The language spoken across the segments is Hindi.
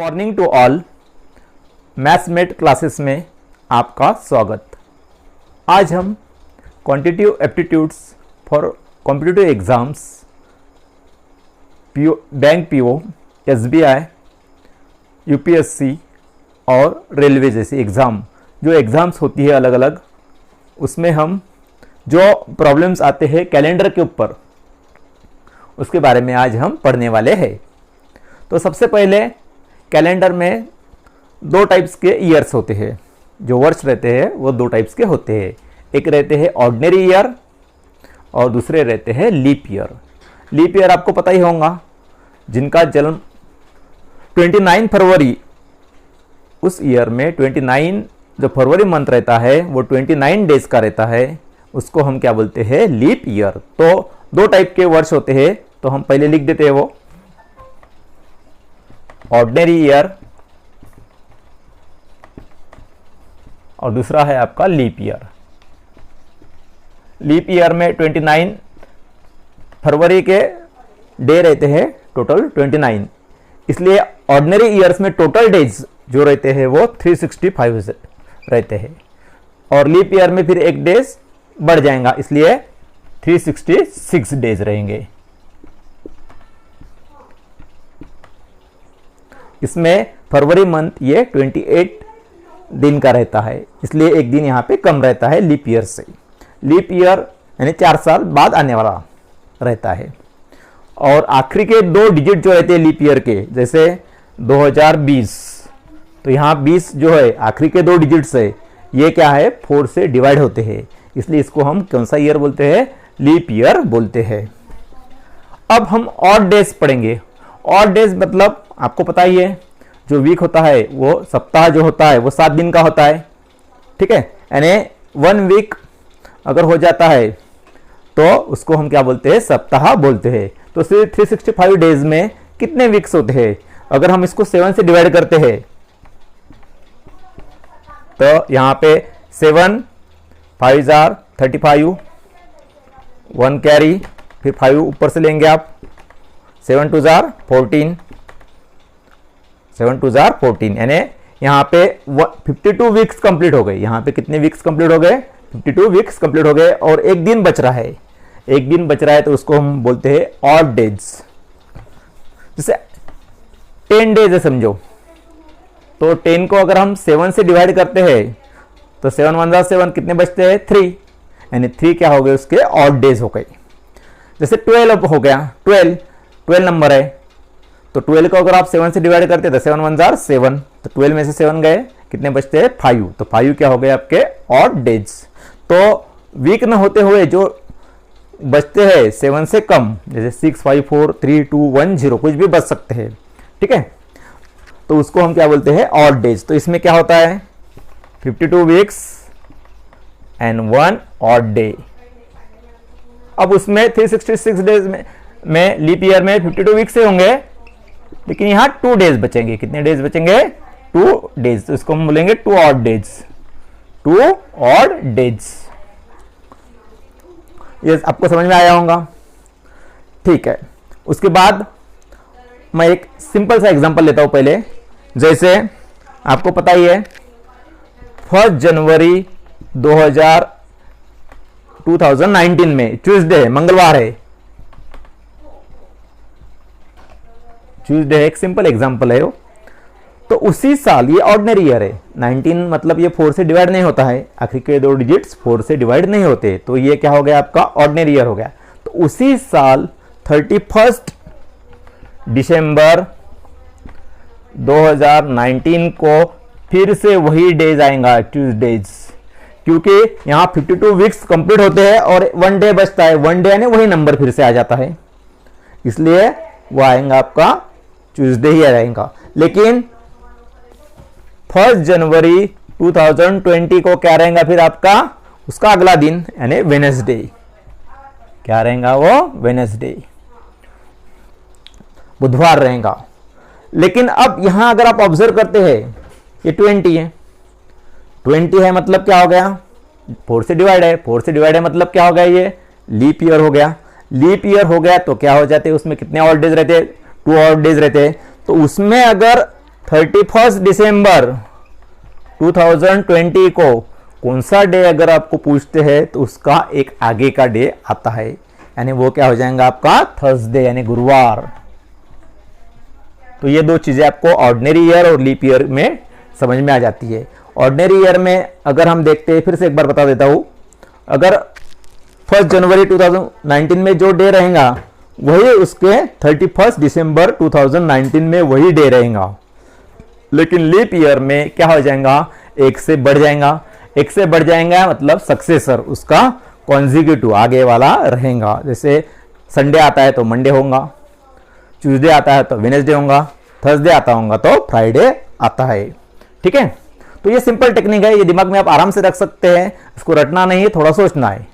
Morning to all. मैथमेट क्लासेस में आपका स्वागत। आज हम quantitative aptitudes for competitive exams bank PO, SBI, UPSC और रेलवे जैसी एग्ज़ाम जो एग्ज़ाम्स होती है अलग अलग, उसमें हम जो प्रॉब्लम्स आते हैं कैलेंडर के ऊपर, उसके बारे में आज हम पढ़ने वाले हैं। तो सबसे पहले कैलेंडर में दो टाइप्स के ईयर्स होते हैं, जो वर्ष रहते हैं वो दो टाइप्स के होते हैं। एक रहते हैं ऑर्डिनरी ईयर और दूसरे रहते हैं लीप ईयर। लीप ईयर आपको पता ही होगा, जिनका जन्म 29 फरवरी, उस ईयर में 29 जो फरवरी मंथ रहता है वो 29 डेज का रहता है, उसको हम क्या बोलते हैं, लीप ईयर। तो दो टाइप के वर्ष होते हैं, तो हम पहले लिख देते हैं वो ऑर्डिनरी ईयर और दूसरा है आपका लीप ईयर। लीप ईयर में 29 फरवरी के डे रहते हैं, टोटल 29, इसलिए ऑर्डिनरी ईयर्स में टोटल डेज जो रहते हैं वो 365 रहते हैं, और लीप ईयर में फिर एक डेज बढ़ जाएगा, इसलिए 366 डेज रहेंगे। इसमें फरवरी मंथ ये 28 दिन का रहता है, इसलिए एक दिन यहाँ पे कम रहता है लीप ईयर से। लीप ईयर यानी 4 साल बाद आने वाला रहता है। और आखिरी के दो डिजिट जो रहते हैं लीप ईयर के, जैसे 2020, तो यहाँ 20 जो है आखिरी के दो डिजिट्स है, ये क्या है, 4 से डिवाइड होते हैं, इसलिए इसको हम कौन सा ईयर बोलते हैं, लीप ईयर बोलते हैं। अब हम ऑड डेज पढ़ेंगे। ऑड डेज मतलब आपको पता ही है, जो वीक होता है वो सप्ताह जो होता है वो 7 दिन का होता है, ठीक है। यानी 1 वीक अगर हो जाता है तो उसको हम क्या बोलते हैं, सप्ताह बोलते हैं। तो सिर्फ 365 डेज में कितने वीक्स होते हैं, अगर हम इसको 7 से डिवाइड करते हैं तो यहाँ पे 7 5 जार 35, 1 कैरी, फिर 5 ऊपर से लेंगे आप, 7 2 जार 14, 7 2 जार 14, यानी यहाँ पे 52 वीक्स कंप्लीट हो गए। यहाँ पे कितने वीक्स कंप्लीट हो गए, 52 वीक्स कंप्लीट हो गए, और एक दिन बच रहा है, एक दिन बच रहा है, तो उसको हम बोलते हैं ऑड डेज। जैसे 10 डेज है समझो, तो 10 को अगर हम 7 से डिवाइड करते हैं तो 7 1 जार 7, कितने बचते हैं, 3, यानी 3 क्या हो गए, उसके ऑड डेज हो गए। जैसे 12 हो गया, 12 नंबर है, तो 12 को अगर आप 7 से डिवाइड करते हैं तो 7 1 जार 7, तो 12 में से 7 गए, कितने बचते हैं, 5, तो 5 क्या हो गए आपके ऑड डेज। तो वीक न होते हुए जो बचते हैं 7 से कम, जैसे 6 5 4 3 2 1 0, कुछ भी बच सकते हैं, ठीक है, तो उसको हम क्या बोलते हैं, ऑड डेज। तो इसमें क्या होता है, 52 वीक्स एंड 1 ऑड डे। अब उसमें 366 डेज में लीप ईयर में 52 वीक्स से होंगे, लेकिन यहाँ 2 डेज बचेंगे। कितने डेज बचेंगे, 2 डेज, तो इसको हम बोलेंगे 2 ऑड डेज, 2 ऑड डेज। ये आपको समझ में आया होगा, ठीक है। उसके बाद मैं एक सिंपल सा एग्जांपल लेता हूं पहले। जैसे आपको पता ही है 1 जनवरी 2019 में ट्यूसडे है, मंगलवार है, ट्यूसडे एक सिंपल एग्जांपल है वो। तो उसी साल, ये ऑर्डिनरी ईयर है, 19 मतलब ये 4 से डिवाइड नहीं होता है, आखिर के दो डिजिट्स 4 से डिवाइड नहीं होते, तो ये क्या हो गया आपका, ऑर्डिनरी ईयर हो गया। तो उसी साल 31 दिसंबर 2019 को फिर से वही डेज आएगा, ट्यूसडेज, क्योंकि यहाँ 52 वीक्स कंप्लीट होते हैं और 1 डे बचता है, 1 डे यानी वही नंबर फिर से आ जाता है, इसलिए वो आएगा आपका ट्यूसडे ही आएगा। लेकिन 1 जनवरी 2020 को क्या रहेगा फिर आपका, उसका अगला दिन यानी वेडनेसडे, क्या रहेगा वो, वेडनेसडे, बुधवार रहेगा। लेकिन अब यहां अगर आप ऑब्जर्व करते हैं, ये 20 है, 20 है मतलब क्या हो गया, 4 से डिवाइड है, 4 से डिवाइड है मतलब क्या हो गया, ये लीप ईयर हो गया। लीप ईयर हो गया तो क्या हो जाते हैं, उसमें कितने ऑड डेज रहते हैं, 2 ऑड डेज रहते हैं। तो उसमें अगर 31 दिसंबर 2020 को कौन सा डे अगर आपको पूछते हैं तो उसका एक आगे का डे आता है, यानी वो क्या हो जाएगा आपका थर्सडे यानी गुरुवार। तो ये दो चीजें आपको ऑर्डिनरी ईयर और लीप ईयर में समझ में आ जाती है। ऑर्डिनरी ईयर में अगर हम देखते हैं, फिर से एक बार बता देता हूं, अगर 1 जनवरी 2019 में जो डे रहेगा वही उसके 31 दिसंबर 2019 में वही डे रहेगा। लेकिन लीप ईयर में क्या हो जाएगा, एक से बढ़ जाएगा। एक से बढ़ जाएगा मतलब सक्सेसर उसका कॉन्जिक्यूटिव आगे वाला रहेगा। जैसे संडे आता है तो मंडे होगा, ट्यूसडे आता है तो वेडनेसडे होगा, थर्सडे आता होगा तो फ्राइडे आता है। ठीक है, तो ये सिंपल टेक्निक है, ये दिमाग में आप आराम से रख सकते हैं। इसको रटना नहीं है, थोड़ा सोचना है,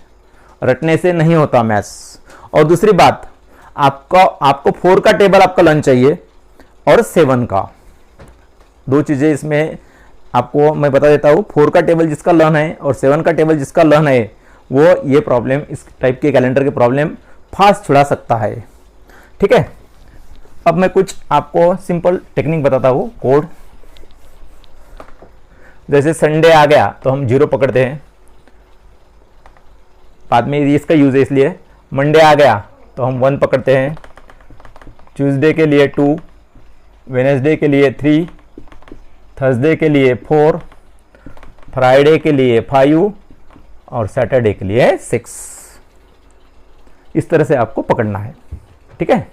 रटने से नहीं होता मैथ्स। और दूसरी बात, आपको 4 का टेबल आपका लर्न चाहिए और 7 का, दो चीजें इसमें आपको मैं बता देता हूं। 4 का टेबल जिसका लर्न है और 7 का टेबल जिसका लर्न है वो ये प्रॉब्लम, इस टाइप के कैलेंडर के प्रॉब्लम फास्ट छुड़ा सकता है। ठीक है, अब मैं कुछ आपको सिंपल टेक्निक बताता हूं। कोड, जैसे संडे आ गया तो हम 0 पकड़ते हैं, बाद में इसका यूज है इसलिए। मंडे आ गया तो हम 1 पकड़ते हैं, ट्यूसडे के लिए 2, वेडनेसडे के लिए 3, थर्सडे के लिए 4, फ्राइडे के लिए 5 और सैटरडे के लिए 6। इस तरह से आपको पकड़ना है। ठीक है,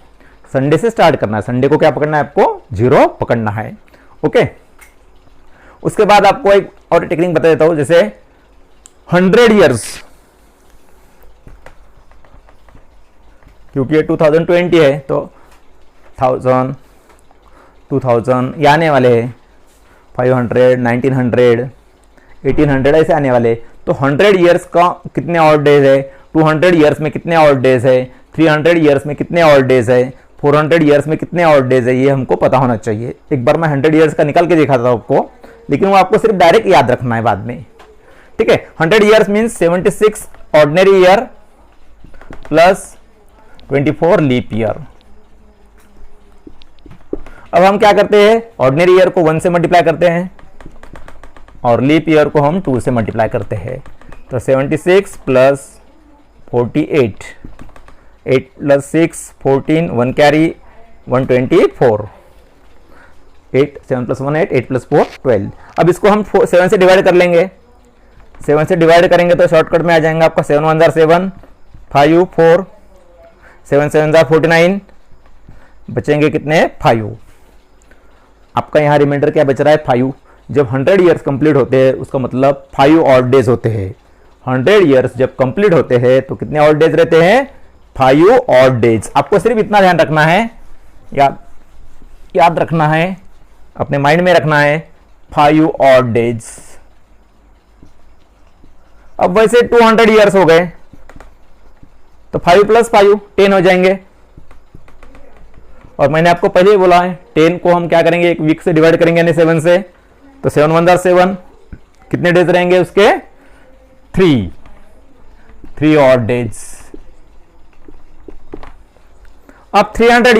संडे से स्टार्ट करना है। संडे को क्या पकड़ना है, आपको 0 पकड़ना है। ओके, उसके बाद आपको एक और टेक्निक बता देता हूं, जैसे 100 ईयर्स, क्योंकि ये 2020 है तो 1000, 2000 ये आने वाले हैं, 500, 1900, 1800 ऐसे आने वाले। तो 100 ईयर्स का कितने और डेज है, 200 ईयर्स में कितने और डेज है, 300 ईयर्स में कितने और डेज है, 400 ईयर्स में कितने और डेज है, ये हमको पता होना चाहिए। एक बार मैं 100 ईयर्स का निकाल के दिखाता था आपको, लेकिन वो आपको सिर्फ डायरेक्ट याद रखना है बाद में। ठीक है, 100 years means 76 ordinary year plus 24 leap year. अब हम क्या करते हैं, ऑर्डिनरी ईयर को 1 से मल्टीप्लाई करते हैं और लीप ईयर को हम 2 से मल्टीप्लाई करते हैं। तो 76 plus 48, 8 plus 6 14, 1 carry 124, 8 7 plus 1 8, 8 plus 4 12। अब इसको हम 7 से डिवाइड कर लेंगे। 7 से डिवाइड करेंगे तो शॉर्टकट में आ जाएगा आपका 7 1 7, 5 4, 7 7 49, बचेंगे कितने 5। आपका यहाँ रिमाइंडर क्या बच रहा है 5। जब 100 ईयर्स कंप्लीट होते हैं उसका मतलब 5 ऑड डेज होते हैं। 100 ईयर्स जब कंप्लीट होते हैं तो कितने ऑड डेज रहते हैं, 5 ऑड डेज। आपको सिर्फ इतना ध्यान रखना है, याद रखना है, अपने माइंड में रखना है, 5 ऑड डेज। अब वैसे 200 ईयर्स हो गए तो 5 प्लस 5 10 हो जाएंगे। और मैंने आपको पहले ही बोला है 10 को हम क्या करेंगे, एक वीक से डिवाइड करेंगे यानी 7 से। तो 7 1 7, कितने डेज रहेंगे उसके 3 ऑड डेज। अब 300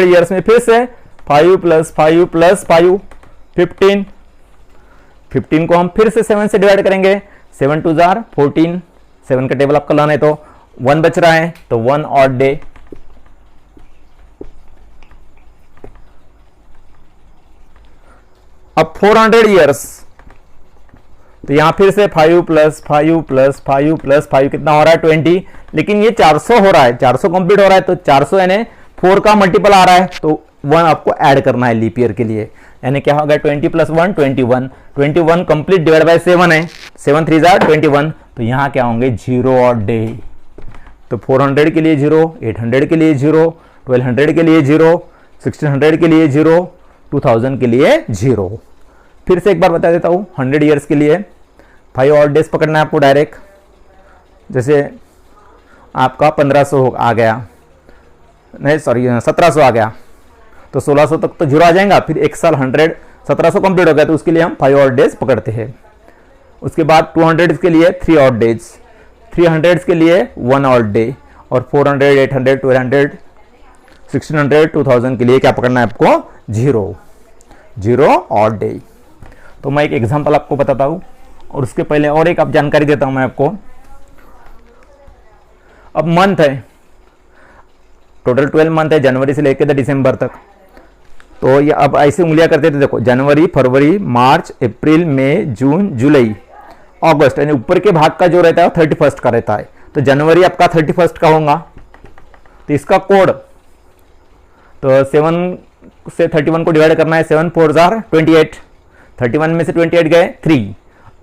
ईयर्स में फिर से 5 प्लस 5 प्लस 5 15। 15 को हम फिर से 7 से डिवाइड करेंगे, 7 2 14। 7 का टेबल आपका लाना है तो 1 बच रहा है तो 1 ऑड डे। अब 400 ईयर्स तो यहां फिर से 5 प्लस 5 प्लस 5 प्लस 5 कितना हो रहा है 20। लेकिन ये 400 हो रहा है, 400 कंप्लीट हो रहा है तो 400 यानी 4 का मल्टीपल आ रहा है तो 1 आपको ऐड करना है लीप ईयर के लिए। यानी क्या होगा 20 प्लस 1 21, 21 कंप्लीट डिवाइड बाय 7 है, 7 3 21। तो यहां क्या होंगे 0 ऑड डे। तो 400 के लिए 0, 800 के लिए 0, 1200 के लिए 0, 1600 के लिए 0, 2000 के लिए 0। फिर से एक बार बता देता हूं 100 ईयर्स के लिए 5 ऑड डेज पकड़ना है आपको डायरेक्ट। जैसे आपका 1500 आ गया, नहीं सॉरी 1700 आ गया तो 1600 तक तो 0 आ जाएगा। फिर एक साल 1700 कंप्लीट हो गया तो उसके लिए हम 5 ऑड डेज पकड़ते हैं। उसके बाद 200 के लिए 3 ऑड डेज, 300 के लिए 1 ऑड डे और 400 800 1200 1600 2000 के लिए क्या पकड़ना है आपको, जीरो ऑड डे। तो मैं एक एग्जांपल आपको बताता हूँ और उसके पहले और एक आप जानकारी देता हूँ मैं आपको। अब मंथ है, टोटल 12 मंथ है जनवरी से लेकर दिसंबर तक। तो ये अब ऐसे उंगलियां करते थे, देखो जनवरी, फरवरी, मार्च, अप्रैल, मई, जून, जुलाई, अगस्त, यानी ऊपर के भाग का जो रहता है 31 का रहता है। तो जनवरी आपका 31 का होगा, तो इसका कोड तो 7 से 31 को डिवाइड करना है, 7 4 जार 28, 31 में से 28 गए 3,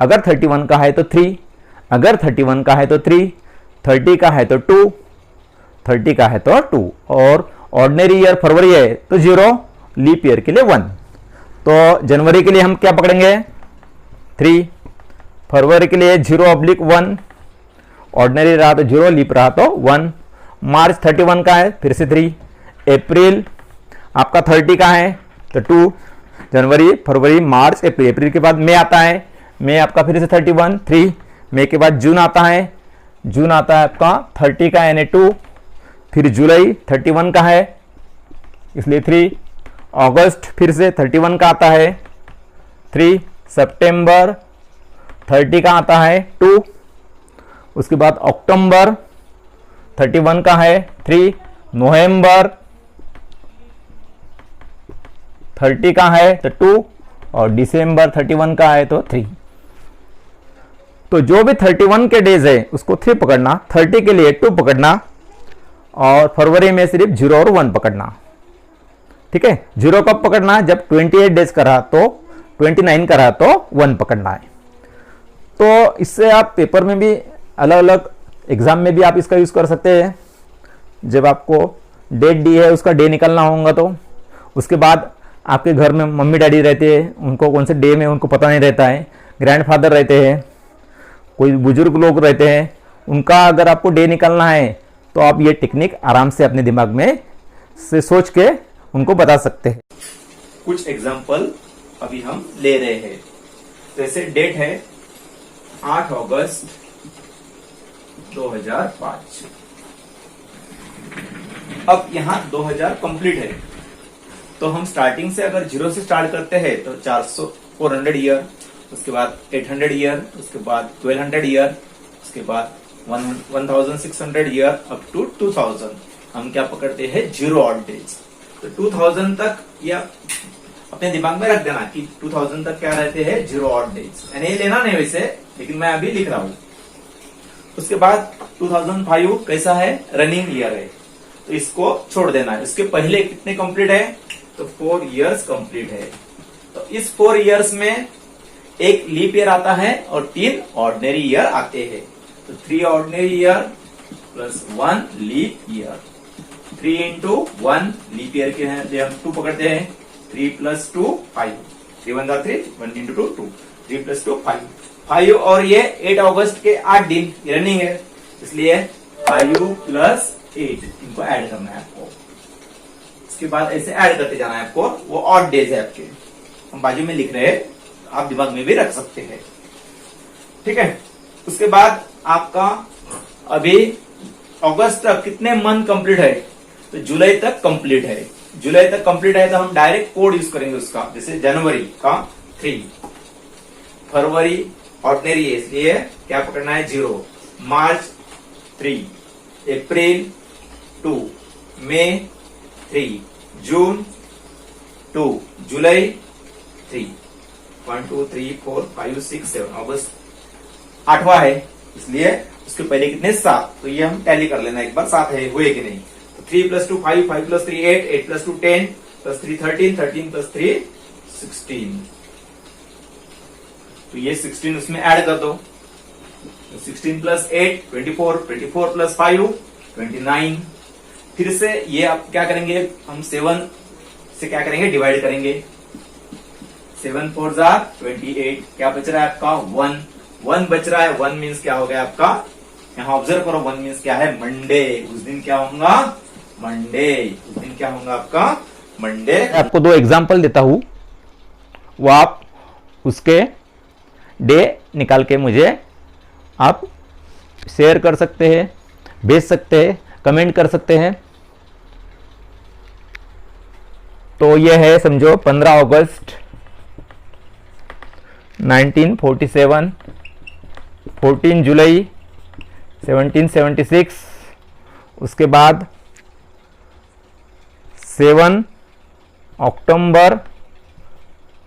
अगर 31 का है तो 3, अगर 31 का है तो 3, 30 का है तो 2, 30 का है तो 2, और ऑर्डिनरी ईयर फरवरी है तो 0, लीप ईयर के लिए 1। तो जनवरी के लिए हम क्या पकड़ेंगे 3, फरवरी के लिए 0/1, ऑर्डिनरी रहा तो 0, लीप रहा तो 1, मार्च 31 का है फिर से 3, अप्रैल आपका 30 का है तो 2, जनवरी, फरवरी, मार्च, अप्रैल, अप्रैल के बाद मई आता है, मई आपका फिर से 31, 3, मई के बाद जून आता है, जून आता है आपका 30 का यानी 2, फिर जुलाई 31 का है इसलिए 3, अगस्त फिर से 31 का आता है 3, सितंबर 30 का आता है 2, उसके बाद अक्टूबर 31 का है 3, नवंबर 30 का है तो 2, और दिसंबर 31 का है तो 3। तो जो भी 31 के डेज है उसको 3 पकड़ना, 30 के लिए 2 पकड़ना, और फरवरी में सिर्फ 0 और 1 पकड़ना। ठीक है, 0 कब पकड़ना, जब 28 डेज का रहा तो, 29 का रहा तो 1 पकड़ना है। तो इससे आप पेपर में भी अलग अलग एग्जाम में भी आप इसका यूज कर सकते हैं। जब आपको डेट डी है उसका डे निकलना होगा तो उसके बाद आपके घर में मम्मी डैडी रहते हैं, उनको कौन से डे में उनको पता नहीं रहता है, ग्रैंडफादर रहते हैं, कोई बुजुर्ग लोग रहते हैं, उनका अगर आपको डे निकालना है तो आप ये टेक्निक आराम से अपने दिमाग में से सोच के उनको बता सकते हैं। कुछ एग्जाम्पल अभी हम ले रहे हैं। जैसे डेट है 8 अगस्त 2005। अब यहां 2000 कंप्लीट है तो हम स्टार्टिंग से अगर 0 से स्टार्ट करते हैं तो 400 ईयर, उसके बाद 800 ईयर, उसके बाद 1200 ईयर, उसके बाद 1600 ईयर अप टू 2000 हम क्या पकड़ते हैं 0 ऑड डेज। तो 2000 तक या अपने दिमाग में रख देना कि 2000 तक क्या रहते हैं 0 ऑड डेज, यानी लेना नहीं वैसे, लेकिन मैं अभी लिख रहा हूं। उसके बाद 2005 कैसा है, रनिंग ईयर है तो इसको छोड़ देना है। इसके पहले कितने कंप्लीट है तो 4 इयर्स कंप्लीट है। तो इस 4 इयर्स में एक लीप ईयर आता है और 3 ऑर्डिनरी ईयर आते हैं। तो 3 ordinary year plus 1 leap year, 3 into 1 leap year के लिए हम 2 पकड़ते हैं, 3 प्लस 2 5, 3 1 3, 1 इंटू 2 2, 3 प्लस 2 5 और ये 8 अगस्त के 8 दिन रनिंग है इसलिए 5 प्लस 8 इनको ऐड करना है आपको। इसके बाद ऐसे ऐड करते जाना है आपको, वो ऑड डेज है आपके, हम बाजू में लिख रहे हैं, आप दिमाग में भी रख सकते हैं। ठीक है, उसके बाद आपका अभी अगस्त तक कितने मंथ कंप्लीट है तो जुलाई तक कंप्लीट है। जुलाई तक कंप्लीट है तो हम डायरेक्ट कोड यूज करेंगे उसका, जैसे जनवरी का 3, फरवरी ऑर्डिनरी है इसलिए क्या पकड़ना है 0, मार्च 3, अप्रैल 2, मई 3, जून 2, जुलाई 3, 1 2 3 4 5 6 7, अगस्त 8वां है इसलिए उसके पहले कितने 7, तो ये हम टैली कर लेना एक बार 7 है हुए कि नहीं। तो 3 plus 2 5, 5 plus 3 8, 8 plus 2 10, plus 3 13, 13 plus 3 16, तो ये 16 उसमें ऐड कर दो। 16 प्लस 8 24, 24 प्लस 5 29। फिर से ये आप क्या करेंगे, हम 7 से क्या करेंगे डिवाइड करेंगे, 7 4 जार 28, क्या बच रहा है आपका 1 बच रहा है। 1 मीन्स क्या हो गया आपका, यहाँ ऑब्जर्व करो, 1 मीन्स क्या है मंडे, उस दिन क्या होगा मंडे, उस दिन क्या होगा आपका मंडे। आपको 2 एग्जाम्पल देता हूं, वो आप उसके डे निकाल के मुझे आप शेयर कर सकते हैं, भेज सकते हैं, कमेंट कर सकते हैं। तो ये है समझो 15 अगस्त 1947, 14 जुलाई 1776, उसके बाद 7 अक्टूबर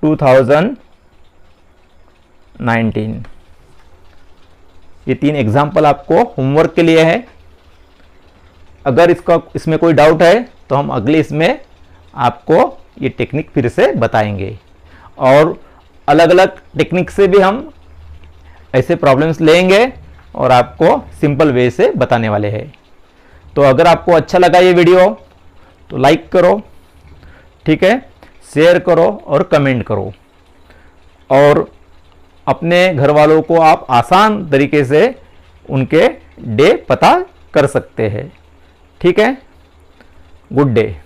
2019। ये 3 एग्जाम्पल आपको होमवर्क के लिए है। अगर इसमें कोई डाउट है तो हम अगले इसमें आपको ये टेक्निक फिर से बताएंगे, और अलग अलग टेक्निक से भी हम ऐसे प्रॉब्लम्स लेंगे और आपको सिंपल वे से बताने वाले हैं। तो अगर आपको अच्छा लगा ये वीडियो तो लाइक करो, ठीक है, शेयर करो और कमेंट करो, और अपने घर वालों को आप आसान तरीके से उनके डे पता कर सकते हैं। ठीक है, गुड डे।